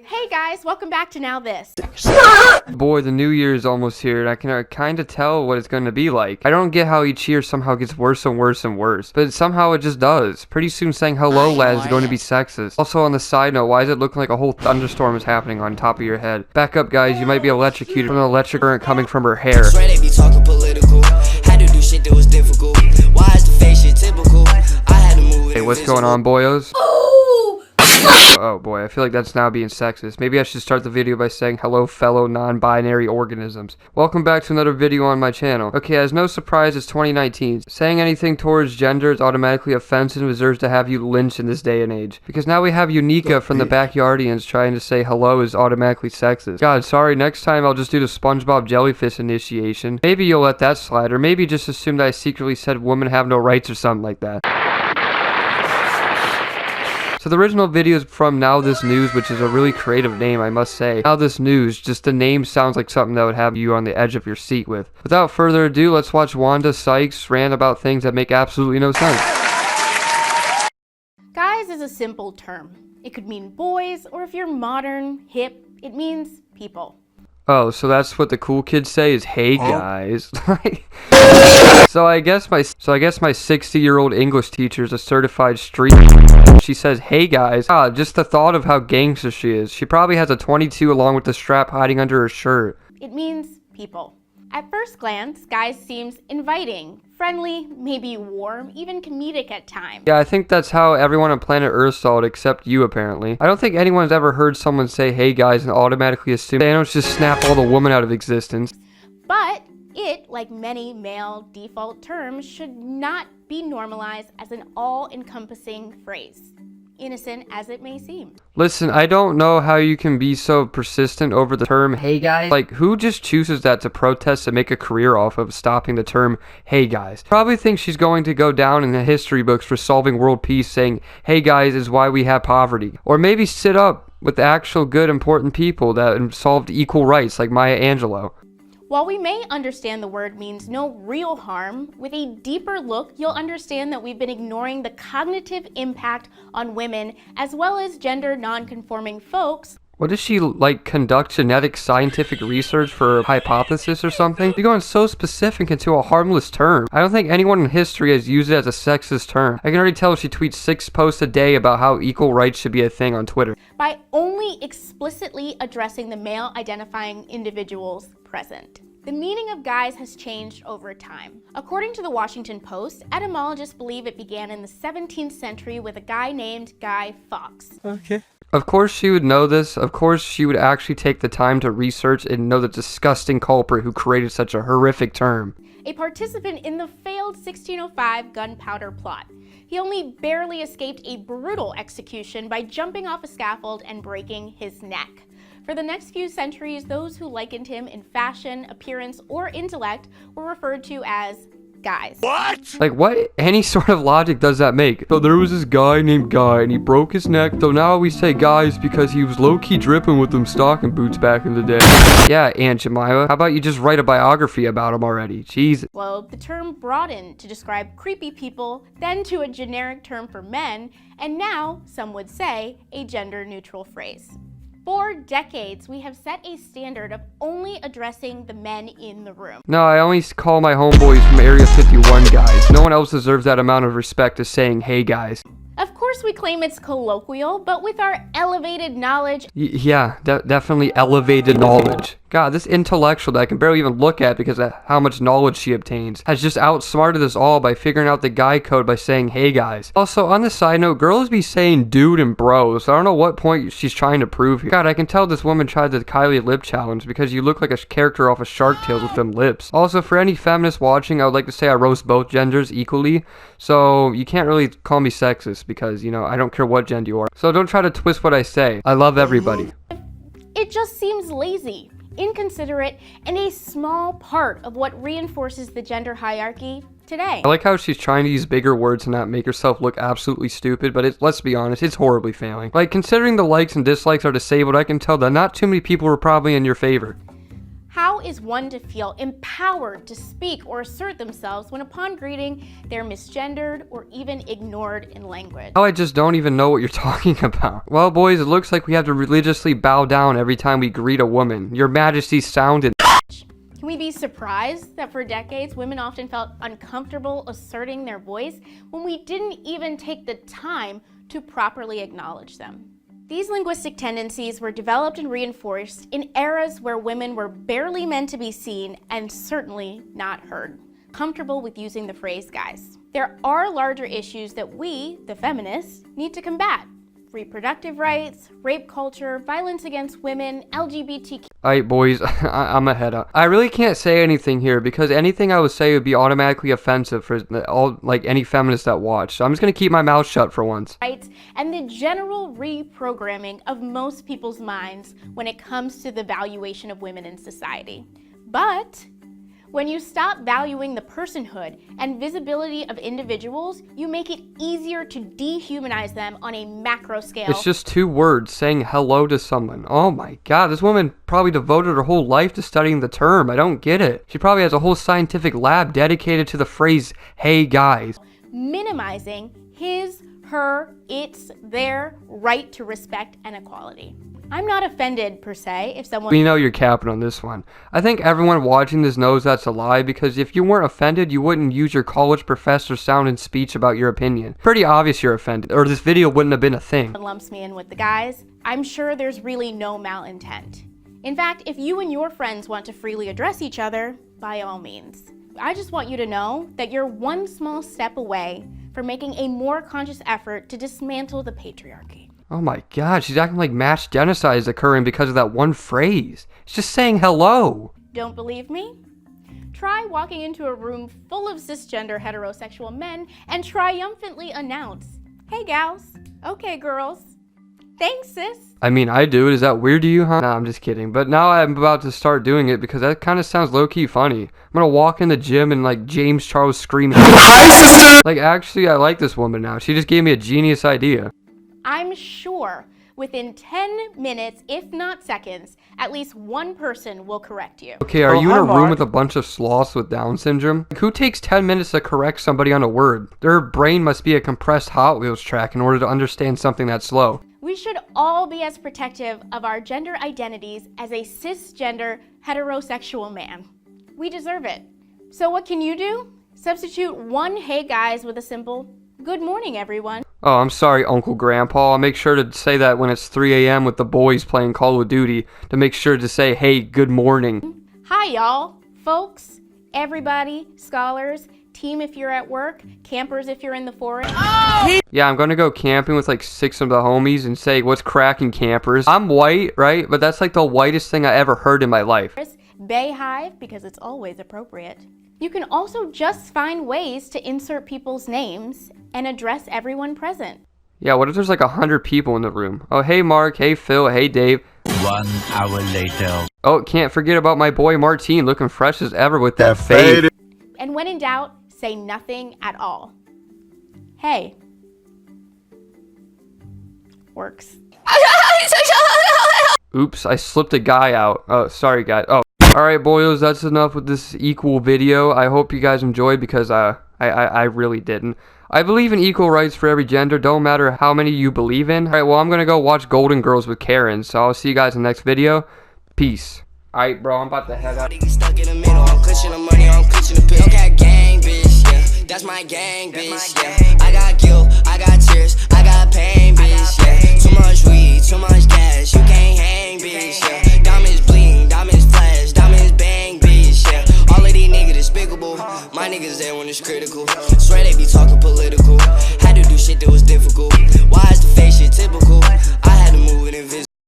Hey guys, welcome back to Now This. Boy, the new year is almost here, and I can kind of tell what it's going to be like. I don't get how each year somehow gets worse and worse and worse, but somehow it just does. Pretty soon saying hello, lads, is going to be sexist. Also, on the side note, why is it looking like a whole thunderstorm is happening on top of your head? Back up, guys, you might be electrocuted from an electric current coming from her hair. Swear they be talking political. Had to do shit that was difficult. Why is the face shit typical? I had to move it. Hey, what's going on, boyos? Oh boy, I feel like that's now being sexist. Maybe I should start the video by saying hello fellow non-binary organisms. Welcome back to another video on my channel. Okay, as no surprise, it's 2019. Saying anything towards gender is automatically offensive and deserves to have you lynched in this day and age. Because now we have Unica from the Backyardians trying to say hello is automatically sexist. God, sorry, next time I'll just do the SpongeBob Jellyfish initiation. Maybe you'll let that slide, or maybe just assume that I secretly said women have no rights or something like that. So the original video is from NowThisNews, which is a really creative name, I must say. NowThisNews, just the name sounds like something that would have you on the edge of your seat with. Without further ado, let's watch Wanda Sykes rant about things that make absolutely no sense. Guys is a simple term. It could mean boys, or if you're modern, hip, it means people. Oh, so that's what the cool kids say is, hey guys. So I guess my 60-year-old English teacher is a certified street. She says, hey guys. Ah, just the thought of how gangster she is. She probably has a 22 along with the strap hiding under her shirt. It means people. At first glance, guys seems inviting, friendly, maybe warm, even comedic at times. Yeah, I think that's how everyone on planet Earth saw it except you, apparently. I don't think anyone's ever heard someone say, hey guys, and automatically assume Thanos just snap all the women out of existence. But it, like many male default terms, should not be normalized as an all-encompassing phrase, innocent as it may seem. Listen, I don't know how you can be so persistent over the term, hey guys. Like, who just chooses that to protest and make a career off of stopping the term, hey guys? Probably thinks she's going to go down in the history books for solving world peace, saying, hey guys is why we have poverty. Or maybe sit up with actual good important people that solved equal rights, like Maya Angelou. While we may understand the word means no real harm, with a deeper look, you'll understand that we've been ignoring the cognitive impact on women as well as gender non-conforming folks. What does she, like, conduct genetic scientific research for a hypothesis or something? You're going so specific into a harmless term. I don't think anyone in history has used it as a sexist term. I can already tell she tweets 6 posts a day about how equal rights should be a thing on Twitter. By only explicitly addressing the male identifying individuals present. The meaning of guys has changed over time. According to the Washington Post, etymologists believe it began in the 17th century with a guy named Guy Fawkes. Okay. Of course she would know this. Of course she would actually take the time to research and know the disgusting culprit who created such a horrific term. A participant in the failed 1605 gunpowder plot. He only barely escaped a brutal execution by jumping off a scaffold and breaking his neck. For the next few centuries, those who likened him in fashion, appearance, or intellect were referred to as guys. What? Like, what any sort of logic does that make? So there was this guy named Guy and he broke his neck, so now we say guys because he was low-key dripping with them stocking boots back in the day. Yeah, Aunt Jemima, how about you just write a biography about him already? Jeez. Well, the term broadened to describe creepy people, then to a generic term for men, and now, some would say, a gender-neutral phrase. For decades, we have set a standard of only addressing the men in the room. No, I only call my homeboys from Area 51 guys. No one else deserves that amount of respect as saying, hey guys. Of course we claim it's colloquial, but with our elevated knowledge... Yeah, definitely elevated knowledge. God, this intellectual that I can barely even look at because of how much knowledge she obtains has just outsmarted us all by figuring out the guy code by saying, hey guys. Also, on the side note, girls be saying dude and bro, so I don't know what point she's trying to prove here. God, I can tell this woman tried the Kylie lip challenge because you look like a character off of Shark Tales with them lips. Also, for any feminists watching, I would like to say I roast both genders equally, so you can't really call me sexist because, you know, I don't care what gender you are. So don't try to twist what I say. I love everybody. It just seems lazy, inconsiderate, and a small part of what reinforces the gender hierarchy today. I like how she's trying to use bigger words and not make herself look absolutely stupid, but let's be honest, it's horribly failing. Like, considering the likes and dislikes are disabled, I can tell that not too many people were probably in your favor. How is one to feel empowered to speak or assert themselves when upon greeting, they're misgendered or even ignored in language? Oh, I just don't even know what you're talking about. Well, boys, it looks like we have to religiously bow down every time we greet a woman. Your Majesty sounded. Can we be surprised that for decades, women often felt uncomfortable asserting their voice when we didn't even take the time to properly acknowledge them? These linguistic tendencies were developed and reinforced in eras where women were barely meant to be seen and certainly not heard. Comfortable with using the phrase guys. There are larger issues that we, the feminists, need to combat. Reproductive rights, rape culture, violence against women, LGBTQ. Alright, boys, I'm ahead up. I really can't say anything here because anything I would say would be automatically offensive for any feminist that watch. So I'm just gonna keep my mouth shut for once. Rights and the general reprogramming of most people's minds when it comes to the valuation of women in society. But when you stop valuing the personhood and visibility of individuals, you make it easier to dehumanize them on a macro scale. It's just 2 words saying hello to someone. Oh my god, this woman probably devoted her whole life to studying the term. I don't get it. She probably has a whole scientific lab dedicated to the phrase, hey guys. Minimizing his, her, its, their right to respect and equality. I'm not offended, per se, if someone... We know you're capping on this one. I think everyone watching this knows that's a lie, because if you weren't offended, you wouldn't use your college professor's sound and speech about your opinion. Pretty obvious you're offended, or this video wouldn't have been a thing. Lumps me in with the guys. I'm sure there's really no malintent. In fact, if you and your friends want to freely address each other, by all means. I just want you to know that you're one small step away from making a more conscious effort to dismantle the patriarchy. Oh my god, she's acting like mass genocide is occurring because of that one phrase. It's just saying hello. Don't believe me? Try walking into a room full of cisgender heterosexual men and triumphantly announce, hey gals, okay girls, thanks sis. I mean, I do it. Is that weird to you, huh? Nah, I'm just kidding. But now I'm about to start doing it because that kind of sounds low-key funny. I'm gonna walk in the gym and like James Charles screaming, hi sister! Like actually I like this woman now. She just gave me a genius idea. I'm sure within 10 minutes, if not seconds, at least one person will correct you. Okay, are you in a room with a bunch of sloths with Down syndrome? Like, who takes 10 minutes to correct somebody on a word? Their brain must be a compressed Hot Wheels track in order to understand something that slow. We should all be as protective of our gender identities as a cisgender heterosexual man. We deserve it. So what can you do? Substitute one hey guys with a simple good morning everyone. Oh, I'm sorry, Uncle Grandpa. I'll make sure to say that when it's 3 a.m. with the boys playing Call of Duty, to make sure to say, hey, good morning. Hi, y'all, folks, everybody, scholars, team if you're at work, campers if you're in the forest. Oh! Yeah, I'm gonna go camping with like 6 of the homies and say, what's cracking, campers? I'm white, right? But that's like the whitest thing I ever heard in my life. Bayhive, because it's always appropriate. You can also just find ways to insert people's names and address everyone present. Yeah, what if there's like 100 people in the room? Oh, hey Mark, hey Phil, hey Dave. 1 hour later. Oh, can't forget about my boy Martine, looking fresh as ever with that fade. And when in doubt, say nothing at all. Hey. Works. Oops, I slipped a guy out. Oh, sorry guys. Oh. Alright boyos, that's enough with this equal video. I hope you guys enjoyed because I really didn't. I believe in equal rights for every gender, don't matter how many you believe in. Alright, well I'm gonna go watch Golden Girls with Karen, so I'll see you guys in the next video. Peace. Alright bro, I'm about to head out. Stuck in the middle, I'm clutching the money, I'm clutching the pill. Okay, gang, bitch, yeah. That's my gang, bitch, yeah. I got guilt, I got tears, I got pain, bitch, yeah. Too much weed, too much gas, you can't hang, bitch, yeah. Diamonds bling, diamonds flash, diamonds bang, bitch, yeah. All of these niggas despicable, my niggas there when it's critical. Swear they be talking political, had to do shit that was different.